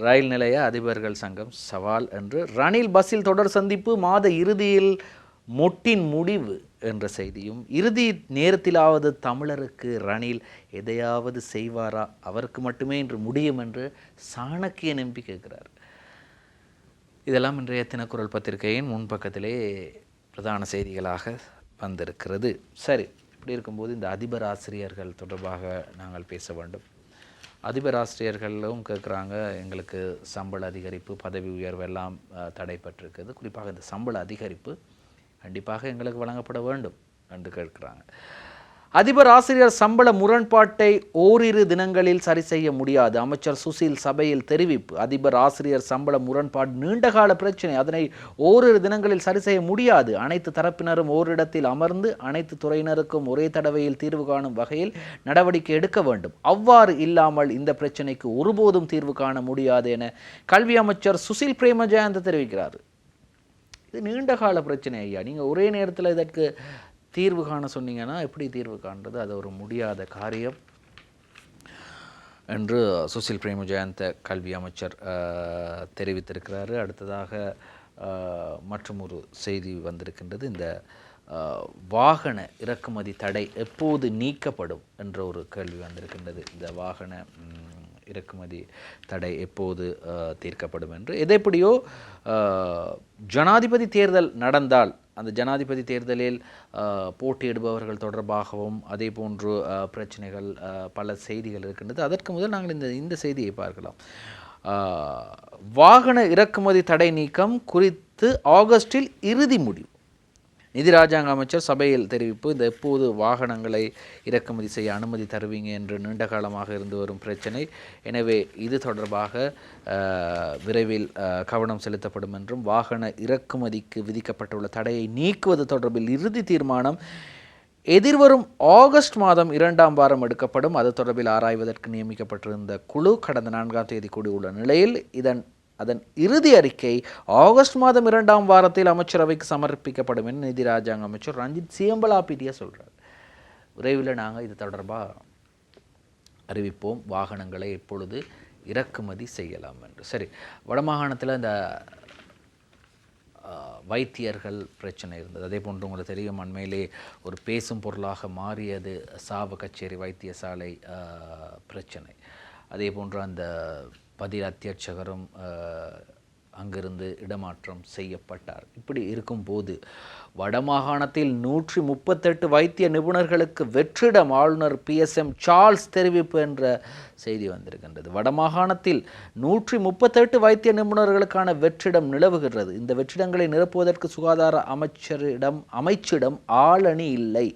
ரயில் நிலைய அதிபர்கள் சங்கம் சவால் என்று. ரணில் பஸ்ஸில் தொடர் சந்திப்பு, மாத இறுதியில் மொட்டின் முடிவு என்ற செய்தியும். இறுதி நேரத்திலாவது தமிழருக்கு ரணில் எதையாவது செய்வாரா? அவருக்கு மட்டுமே இன்று முடியும் என்று சாணக்கியன் எம்பி கேட்கிறார். இதெல்லாம் இன்றைய தினக்குரல் பத்திரிகையின் முன்பக்கத்திலே பிரதான செய்திகளாக வந்திருக்கிறது. சரி, இப்படி இருக்கும்போது இந்த அதிபர் ஆசிரியர்கள் தொடர்பாக நாங்கள் பேச வேண்டும். அதிபர் ஆசிரியர்களும் கேட்குறாங்க, எங்களுக்கு சம்பள அதிகரிப்பு, பதவி உயர்வு எல்லாம் தடைப்பட்டிருக்குது. குறிப்பாக இந்த சம்பள அதிகரிப்பு கண்டிப்பாக எங்களுக்கு வழங்கப்பட வேண்டும் என்று கேட்குறாங்க. அதிபர் ஆசிரியர் சம்பள முரண்பாட்டை ஓரிரு தினங்களில் சரி செய்ய முடியாது, அமைச்சர் சுசில் சபையில் தெரிவிப்பு. அதிபர் ஆசிரியர் சம்பள முரண்பாடு நீண்டகால பிரச்சனை, அதனை ஓரிரு தினங்களில் சரி செய்ய முடியாது. அனைத்து தரப்பினரும் ஓரிடத்தில் அமர்ந்து அனைத்து துறையினருக்கும் ஒரே தடவையில் தீர்வு காணும் வகையில் நடவடிக்கை எடுக்க வேண்டும். அவ்வாறு இல்லாமல் இந்த பிரச்சனைக்கு ஒருபோதும் தீர்வு காண முடியாது என கல்வி அமைச்சர் சுசில் பிரேமஜயந்த தெரிவிக்கிறார். இது நீண்டகால பிரச்சனை ஐயா, நீங்கள் ஒரே நேரத்தில் இதற்கு தீர்வு காண சொன்னீங்கன்னா எப்படி தீர்வு காண்றது? அது ஒரு முடியாத காரியம் என்று சுசில் பிரேமஜயந்த கல்வி அமைச்சர் தெரிவித்திருக்கிறார். அடுத்ததாக மற்றும் ஒரு செய்தி வந்திருக்கின்றது. இந்த வாகன இறக்குமதி தடை எப்போது நீக்கப்படும் என்ற ஒரு கேள்வி வந்திருக்கின்றது. இந்த வாகன இறக்குமதி தடை எப்போது தீர்க்கப்படும் என்று. எதெப்படியோ ஜனாதிபதி தேர்தல் நடந்தால் அந்த ஜனாதிபதி தேர்தலில் போட்டியிடுபவர்கள் தொடர்பாகவும் அதே போன்று பிரச்சனைகள் பல செய்திகள் இருக்கின்றது. அதற்கு முதல் நாங்கள் இந்த செய்தியை பார்க்கலாம். வாகன இறக்குமதி தடை நீக்கம் குறித்து ஆகஸ்டில் இறுதி முடிவு. நிதி ராஜாங்க அமைச்சர் சபையில் தெரிவிப்பு. இந்த எப்போது வாகனங்களை இறக்குமதி செய்ய அனுமதி தருவீங்க என்று நீண்ட காலமாக இருந்து வரும் பிரச்சனை. எனவே இது தொடர்பாக விரைவில் கவனம் செலுத்தப்படும் என்றும், வாகன இறக்குமதிக்கு விதிக்கப்பட்டுள்ள தடையை நீக்குவது தொடர்பில் இறுதி தீர்மானம் எதிர்வரும் ஆகஸ்ட் மாதம் 2ஆம் வாரம் எடுக்கப்படும். அது தொடர்பில் ஆராய்வதற்கு நியமிக்கப்பட்டிருந்த குழு கடந்த 4ஆம் தேதி கூடியுள்ள நிலையில் அதன் இறுதி அறிக்கை ஆகஸ்ட் மாதம் 2ஆம் வாரத்தில் அமைச்சரவைக்கு சமர்ப்பிக்கப்படும் என நிதி ராஜாங்க அமைச்சர் ரஞ்சித் சியம்பலாபிட்டியா சொல்கிறார். விரைவில் நாங்கள் இது தொடர்பாக அறிவிப்போம், வாகனங்களை எப்பொழுது இறக்குமதி செய்யலாம் என்று. சரி, வடமாகாணத்தில் இந்த வைத்தியர்கள் பிரச்சனை இருந்தது. அதே போன்று உங்களுக்கு தெரியும், அண்மையிலே ஒரு பேசும் பொருளாக மாறியது சாவகச்சேரி வைத்தியசாலை பிரச்சனை. அதே போன்று அந்த பதில் அத்தியட்சகரும் அங்கிருந்து இடமாற்றம் செய்யப்பட்டார். இப்படி இருக்கும்போது வடமாகாணத்தில் 138 வைத்திய நிபுணர்களுக்கு வெற்றிடம் ஆளுநர் PSM சார்ல்ஸ் தெரிவிப்பு என்ற செய்தி வந்திருக்கின்றது. வடமாகாணத்தில் 138 வைத்திய நிபுணர்களுக்கான வெற்றிடம் நிலவுகிறது. இந்த வெற்றிடங்களை நிரப்புவதற்கு சுகாதார அமைச்சிடம் ஆளணி இல்லை.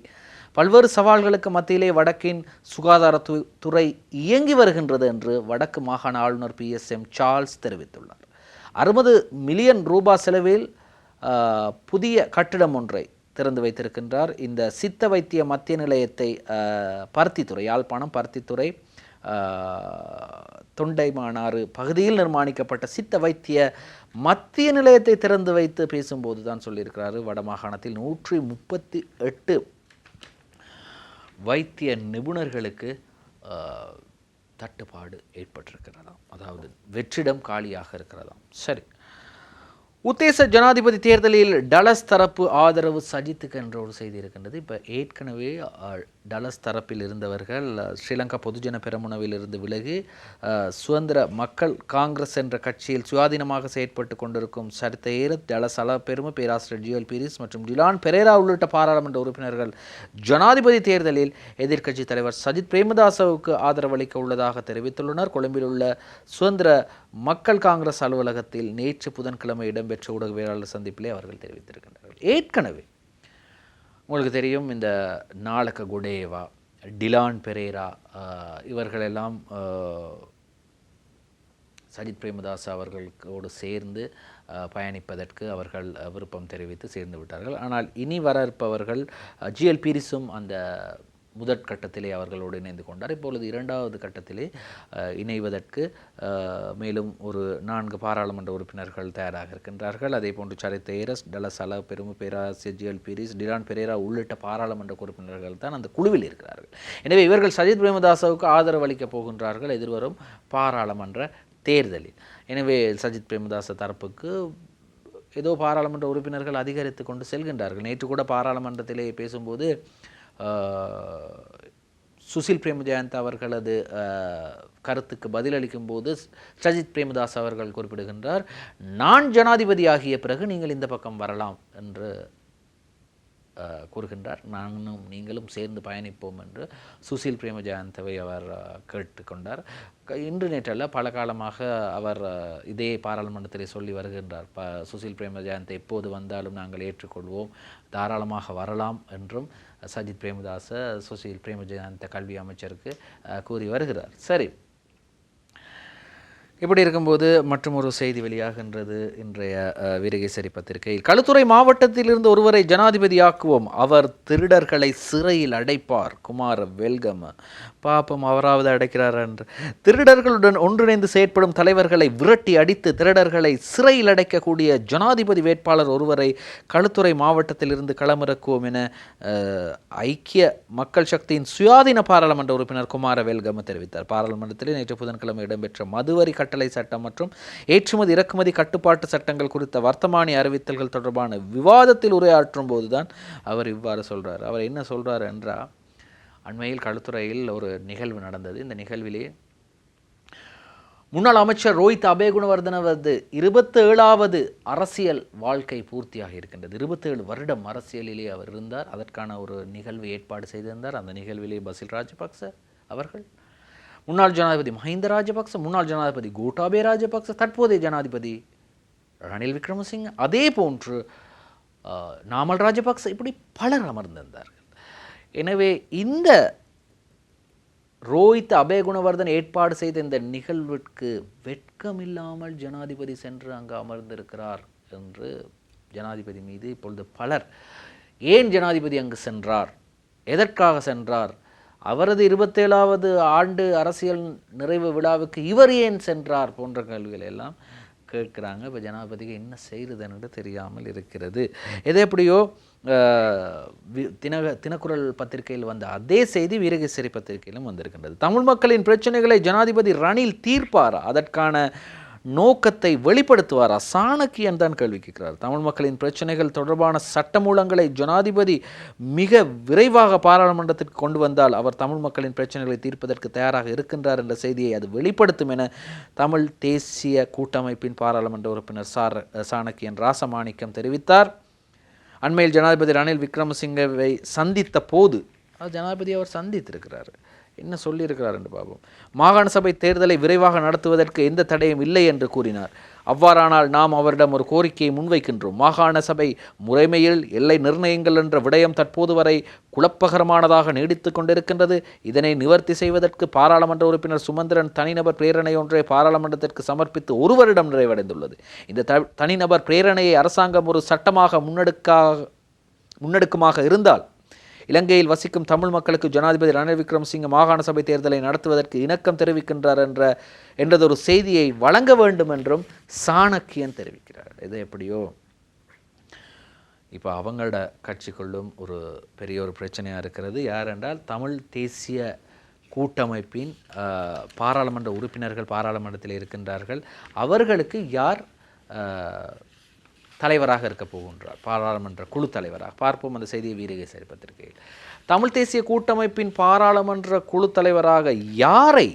பல்வேறு சவால்களுக்கு மத்தியிலே வடக்கின் சுகாதாரத்துறை இயங்கி வருகின்றது என்று வடக்கு மாகாண ஆளுநர் PSM சார்ல்ஸ் தெரிவித்துள்ளார். 60 மில்லியன் ரூபாய் செலவில் புதிய கட்டிடம் ஒன்றை திறந்து வைத்திருக்கின்றார். இந்த சித்த வைத்திய மத்திய நிலையத்தை பருத்தித்துறை, யாழ்ப்பாணம் பருத்தித்துறை தொண்டைமானாறு பகுதியில் நிர்மாணிக்கப்பட்ட சித்த வைத்திய மத்திய நிலையத்தை திறந்து வைத்து பேசும்போது தான் சொல்லியிருக்கிறாரு. வடமாகாணத்தில் 138 வைத்திய நிபுணர்களுக்கு தட்டுப்பாடு ஏற்பட்டிருக்கிறதாம். அதாவது வெற்றிடம் காலியாக இருக்கிறதாம். சரி, உத்தேச ஜனாதிபதி தேர்தலில் டலஸ் தரப்பு ஆதரவு சஜித்துக்கு என்ற ஒரு செய்தி இருக்கின்றது. இப்போ ஏற்கனவே டலஸ் தரப்பில் இருந்தவர்கள் ஸ்ரீலங்கா பொதுஜன பெரமுனவில் இருந்து விலகி சுதந்திர மக்கள் காங்கிரஸ் என்ற கட்சியில் சுயாதீனமாக செயற்பட்டு கொண்டிருக்கும் சரித்த ஏரத், டலஸ் பெரும, பேராசிரியர் ஜிஎல் பீரிஸ் மற்றும் டிலான் பெரேரா உள்ளிட்ட பாராளுமன்ற உறுப்பினர்கள் ஜனாதிபதி தேர்தலில் எதிர்க்கட்சி தலைவர் சஜித் பிரேமதாசவுக்கு ஆதரவளிக்க உள்ளதாக தெரிவித்துள்ளனர். கொழும்பில் உள்ள சுதந்திர மக்கள் காங்கிரஸ் அலுவலகத்தில் நேற்று புதன்கிழமை இடம்பெற்ற ஊடகவியலாளர் சந்திப்பிலே அவர்கள் தெரிவித்திருக்கின்றார்கள். ஏற்கனவே உங்களுக்கு தெரியும், இந்த நாளக குடேவா, டிலான் பெரேரா இவர்களெல்லாம் சஜித் பிரேமதாஸ் அவர்களோடு சேர்ந்து பயணிப்பதற்கு அவர்கள் விருப்பம் தெரிவித்து சேர்ந்து விட்டார்கள். ஆனால் இனி வர இருப்பவர்கள் ஜிஎல் பீரிஸும் அந்த முதற் கட்டத்திலே அவர்களோடு இணைந்து கொண்டார். இப்பொழுது இரண்டாவது கட்டத்திலே இணைவதற்கு மேலும் ஒரு 4 பாராளுமன்ற உறுப்பினர்கள் தயாராக இருக்கின்றார்கள். அதே போன்று சரித்த ஏரஸ், டலஸ் பெரும, பேராசிரியர் ஜிஎல் பீரிஸ், டிலான் பெரேரா உள்ளிட்ட பாராளுமன்ற உறுப்பினர்கள் தான் அந்த குழுவில் இருக்கிறார்கள். எனவே இவர்கள் சஜித் பிரேமதாசவுக்கு ஆதரவு அளிக்கப் போகின்றார்கள் எதிர்வரும் பாராளுமன்ற தேர்தலில். எனவே சஜித் பிரேமதாச தரப்புக்கு ஏதோ பாராளுமன்ற உறுப்பினர்கள் அதிகரித்து கொண்டு செல்கின்றார்கள். நேற்று கூட பாராளுமன்றத்திலே பேசும்போது சுசில் பிரேமஜயந்த் அவர்களது கருத்துக்கு பதிலளிக்கும் போது சஜித் பிரேமதாஸ் அவர்கள் குறிப்பிடுகின்றார், நான் ஜனாதிபதி ஆகிய பிறகு நீங்கள் இந்த பக்கம் வரலாம் என்று கூறுகின்றார். நானும் நீங்களும் சேர்ந்து பயணிப்போம் என்று சுசில் பிரேமஜயந்தவை அவர் கேட்டுக்கொண்டார். இன்று நேற்றல்ல, பல காலமாக அவர் இதே பாராளுமன்றத்திலே சொல்லி வருகின்றார். சுசில் பிரேமஜயந்த் எப்போது வந்தாலும் நாங்கள் ஏற்றுக்கொள்வோம், தாராளமாக வரலாம் என்றும் சஜித் பிரேமதாச சுசில் பிரேமஜயந்த கல்வி அமைச்சருக்கு கூறி வருகிறார். சரி, இப்படி இருக்கும்போது மற்றும் ஒரு செய்தி வெளியாகின்றது இன்றைய வீரகேசரி பத்திரிகையில். களுத்துறை மாவட்டத்திலிருந்து ஒருவரை ஜனாதிபதியாக்குவோம், அவர் திருடர்களை சிறையில் அடைப்பார், குமார வெல்கம. பாப்பம், அவராவது அடைக்கிறார் என்று. திருடர்களுடன் ஒன்றிணைந்து செயற்படும் தலைவர்களை விரட்டி அடித்து திருடர்களை சிறையில் அடைக்கக்கூடிய ஜனாதிபதி வேட்பாளர் ஒருவரை களுத்துறை மாவட்டத்திலிருந்து களமிறக்குவோம் என ஐக்கிய மக்கள் சக்தியின் சுயாதீன பாராளுமன்ற உறுப்பினர் குமார வெல்கம தெரிவித்தார். பாராளுமன்றத்தில் நேற்று புதன்கிழமை இடம்பெற்ற மதுவரி கட்டளை சட்டம் மற்றும் ஏற்றுமதி இறக்குமதி கட்டுப்பாட்டு சட்டங்கள் குறித்த வர்த்தமானி அறிவித்தல்கள் தொடர்பான விவாதத்தில் உரையாற்றும் போதுதான் அவர் இவ்வாறு சொல்றார். அவர் என்ன சொல்றார் என்றால், அண்மையில் களுத்துறையில் ஒரு நிகழ்வு நடந்தது. இந்த நிகழ்விலே முன்னாள் அமைச்சர் ரோஹித் அபேகுணவர்தனவது 27வது அரசியல் வாழ்க்கை பூர்த்தியாக இருக்கின்றது. 27 வருடம் அரசியலிலே அவர் இருந்தார். அதற்கான ஒரு நிகழ்வு ஏற்பாடு செய்திருந்தார். அந்த நிகழ்விலே பசில் ராஜபக்ச அவர்கள், முன்னாள் ஜனாதிபதி மஹிந்த ராஜபக்ச, முன்னாள் ஜனாதிபதி கோட்டாபே ராஜபக்ச, தற்போதைய ஜனாதிபதி ரணில் விக்ரமசிங்க, அதே போன்று நாமல் ராஜபக்ச, இப்படி பலர் அமர்ந்திருந்தார்கள். எனவே இந்த ரோஹித் அபேகுணவர்தன் ஏற்பாடு செய்த இந்த நிகழ்விற்கு வெட்கமில்லாமல் ஜனாதிபதி சென்று அங்கு அமர்ந்திருக்கிறார் என்று ஜனாதிபதி மீது இப்பொழுது பலர், ஏன் ஜனாதிபதி அங்கு சென்றார், எதற்காக சென்றார், அவரது 27வது ஆண்டு அரசியல் நிறைவு விழாவுக்கு இவர் ஏன் சென்றார் போன்ற கேள்விகள் எல்லாம் கேட்குறாங்க. இப்போ ஜனாதிபதிக்கு என்ன செய்கிறதுன்னு தெரியாமல் இருக்கிறது. எது எப்படியோ தினக்குரல் பத்திரிகையில் வந்த அதே செய்தி வீரகேசரி பத்திரிகையிலும் வந்திருக்கின்றது. தமிழ் மக்களின் பிரச்சனைகளை ஜனாதிபதி ரணில் தீர்ப்பாரா, அதற்கான நோக்கத்தை வெளிப்படுத்துவாரா, சாணக்கியன் தான் கேள்வி கேட்கிறார். தமிழ் மக்களின் பிரச்சனைகள் தொடர்பான சட்டமூலங்களை ஜனாதிபதி மிக விரைவாக பாராளுமன்றத்திற்கு கொண்டு வந்தால் அவர் தமிழ் மக்களின் பிரச்சனைகளை தீர்ப்பதற்கு தயாராக இருக்கின்றார் என்ற செய்தியை அது வெளிப்படுத்தும் என தமிழ் தேசிய கூட்டமைப்பின் பாராளுமன்ற உறுப்பினர் சாணக்கியன் ராசமாணிக்கம் தெரிவித்தார். அண்மையில் ஜனாதிபதி ரணில் விக்ரமசிங்கவை சந்தித்த போது ஜனாதிபதி அவர் சந்தித்திருக்கிறார். என்ன சொல்லியிருக்கிறார் என்று பார்ப்போம். மாகாண சபை தேர்தலை விரைவாக நடத்துவதற்கு எந்த தடையும் இல்லை என்று கூறினார். அவ்வாறானால் நாம் அவரிடம் ஒரு கோரிக்கையை முன்வைக்கின்றோம். மாகாண சபை முறைமையில் எல்லை நிர்ணயங்கள் என்ற விடயம் தற்போது வரை குழப்பகரமானதாக நீடித்து கொண்டிருக்கின்றது. இதனை நிவர்த்தி செய்வதற்கு பாராளுமன்ற உறுப்பினர் சுமந்திரன் தனிநபர் பிரேரணை ஒன்றை பாராளுமன்றத்திற்கு சமர்ப்பித்து ஒரு வருடம் நிறைவடைந்துள்ளது. இந்த தனிநபர் பிரேரணையை அரசாங்கம் ஒரு சட்டமாக முன்னெடுக்குமாக இருந்தால் இலங்கையில் வசிக்கும் தமிழ் மக்களுக்கு ஜனாதிபதி ரணில் விக்ரமசிங்க மாகாண சபை தேர்தலை நடத்துவதற்கு இணக்கம் தெரிவிக்கின்றார் என்றதொரு செய்தியை வழங்க வேண்டும் என்றும் சாணக்கியன் தெரிவிக்கிறார். இது எப்படியோ இப்போ அவங்களோட கட்சிக்குள்ளும் ஒரு பெரிய ஒரு பிரச்சனையாக இருக்கிறது. யார் என்றால் தமிழ் தேசிய கூட்டமைப்பின் பாராளுமன்ற உறுப்பினர்கள் பாராளுமன்றத்தில் இருக்கின்றார்கள். அவர்களுக்கு யார் தலைவராக இருக்க போகின்றார், பாராளுமன்ற குழு தலைவராக பார்ப்போம். அந்த செய்தியை வீரகேசரி பத்திரிகையில். தமிழ் தேசிய கூட்டமைப்பின் பாராளுமன்ற குழு தலைவராக யாரை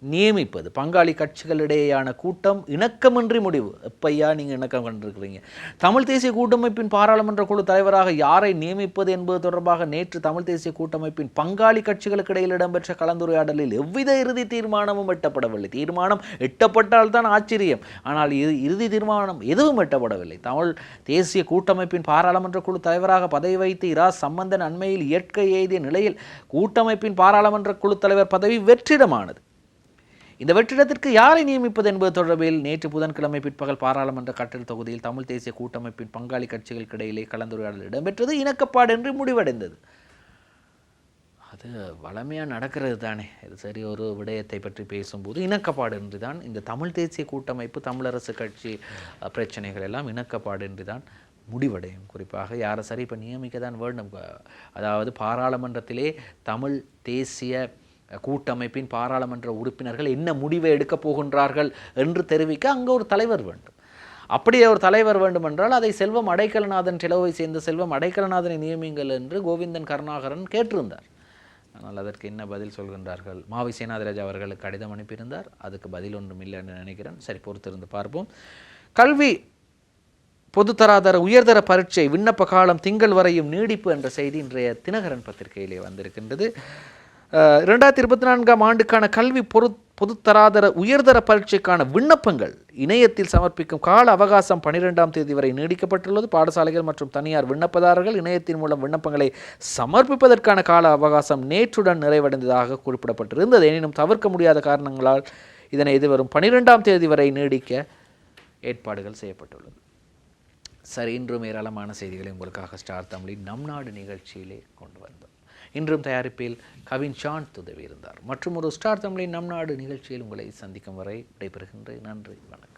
நியமிப்பது? பங்காளி கட்சிகளிடையேயான கூட்டம் இணக்கமின்றி முடிவு. எப்பையா நீங்கள் இணக்கம் கண்டிருக்கிறீங்க? தமிழ் தேசிய கூட்டமைப்பின் பாராளுமன்ற குழு தலைவராக யாரை நியமிப்பது என்பது தொடர்பாக நேற்று தமிழ் தேசிய கூட்டமைப்பின் பங்காளி கட்சிகளுக்கு இடையில் இடம்பெற்ற கலந்துரையாடலில் எவ்வித இறுதி தீர்மானமும் எட்டப்படவில்லை. தீர்மானம் எட்டப்பட்டால்தான் ஆச்சரியம், ஆனால் இறுதி தீர்மானம் எதுவும் எட்டப்படவில்லை. தமிழ் தேசிய கூட்டமைப்பின் பாராளுமன்ற குழு தலைவராக பதவி வைத்து இரா சம்பந்தன் அண்மையில் இயற்கை எய்திய நிலையில் கூட்டமைப்பின் பாராளுமன்ற குழு தலைவர் பதவி வெற்றிடமானது. இந்த வெற்றிடத்திற்கு யாரை நியமிப்பது என்பது தொடர்பில் நேற்று புதன்கிழமை பிற்பகல் பாராளுமன்ற கட்டளை தொகுதியில் தமிழ் தேசிய கூட்டமைப்பின் பங்காளி கட்சிகளுக்கு இடையிலே கலந்துரையாடல் இடம்பெற்றது. இணக்கப்பாடு என்று முடிவடைந்தது. அது வளமையாக நடக்கிறது தானே. இது சரி, ஒரு விடயத்தை பற்றி பேசும்போது இணக்கப்பாடு என்று தான் இந்த தமிழ் தேசிய கூட்டமைப்பு தமிழரசு கட்சி பிரச்சனைகள் எல்லாம் இணக்கப்பாடு என்று தான் முடிவடையும். குறிப்பாக யாரை சரி இப்போ நியமிக்க தான் வேண்டும். அதாவது பாராளுமன்றத்திலே தமிழ் தேசிய கூட்டமைப்பின் பாராளுமன்ற உறுப்பினர்கள் என்ன முடிவை எடுக்கப் போகின்றார்கள் என்று தெரிவிக்க அங்கே ஒரு தலைவர் வேண்டும். அப்படியே ஒரு தலைவர் வேண்டும் என்றால் அதை செல்வம் அடைக்கலநாதன் செலவை சேர்ந்த செல்வம் அடைக்கலநாதனை நியமிங்கள் என்று கோவிந்தன் கருணாகரன் கேட்டிருந்தார். ஆனால் அதற்கு என்ன பதில் சொல்கின்றார்கள்? மாவி சேனாதிராஜா அவர்களுக்கு கடிதம் அனுப்பியிருந்தார். அதுக்கு பதில் ஒன்றும் இல்லை என்று நினைக்கிறேன். சரி, பொறுத்திருந்து பார்ப்போம். கல்வி பொதுத்தராதர உயர்தர பரீட்சை விண்ணப்ப காலம் திங்கள் வரையும் நீடிப்பு என்ற செய்தி இன்றைய தினகரன் பத்திரிகையிலே வந்திருக்கின்றது. 2024 ஆண்டுக்கான கல்வி பொதுத்தராதர உயர்தர பரீட்சைக்கான விண்ணப்பங்கள் இணையத்தில் சமர்ப்பிக்கும் கால அவகாசம் 12ஆம் தேதி வரை நீடிக்கப்பட்டுள்ளது. பாடசாலைகள் மற்றும் தனியார் விண்ணப்பதாரர்கள் இணையத்தின் மூலம் விண்ணப்பங்களை சமர்ப்பிப்பதற்கான கால அவகாசம் நேற்றுடன் நிறைவடைந்ததாக குறிப்பிடப்பட்டிருந்தது. எனினும் தவிர்க்க முடியாத காரணங்களால் இதனை எதிர்வரும் 12ஆம் தேதி வரை நீடிக்க ஏற்பாடுகள் செய்யப்பட்டுள்ளது. சரி, இன்றும் ஏராளமான செய்திகளை உங்களுக்காக ஸ்டார் தமிழின் நம் நாடு நிகழ்ச்சியிலே கொண்டு வந்தோம். இன்றும் தயாரிப்பில் கவின் சாந்த் உதவி இருந்தார். மற்றும் ஒரு ஸ்டார் தமிழின் நம் நாடு நிகழ்ச்சியில் உங்களை சந்திக்கும் வரை விடைபெறுகின்றேன். நன்றி, வணக்கம்.